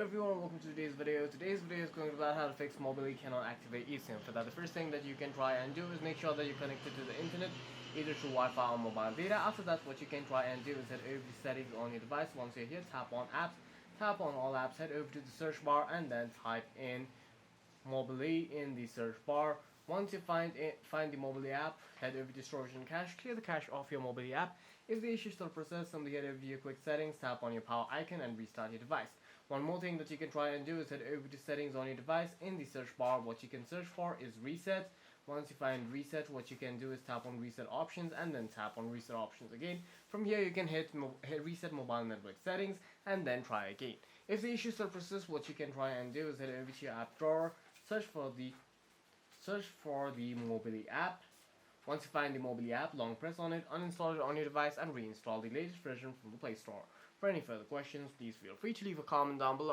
everyone, welcome to today's video. Today's video is going to be about how to fix Mobily cannot activate eSIM. For that, the first thing that you can try and do is make sure that you're connected to the internet, either through Wi-Fi or mobile data. After that, what you can try and do is head over to settings on your device. Once you're here, tap on apps, tap on all apps, head over to the search bar and then type in Mobily in the search bar. Once you find the Mobily app, head over to storage and cache, clear the cache off your Mobily app. If the issue still persists, simply head over to your quick settings, tap on your power icon and restart your device. One more thing that you can try and do is head over to settings on your device. In the search bar, what you can search for is reset. Once you find reset, what you can do is tap on reset options and then tap on reset options again. From here, you can hit reset mobile network settings and then try again. If the issue still persists, what you can try and do is head over to your app drawer, search for the Mobily app. Once you find the Mobily app, long press on it, uninstall it on your device and reinstall the latest version from the Play Store. For any further questions, please feel free to leave a comment down below.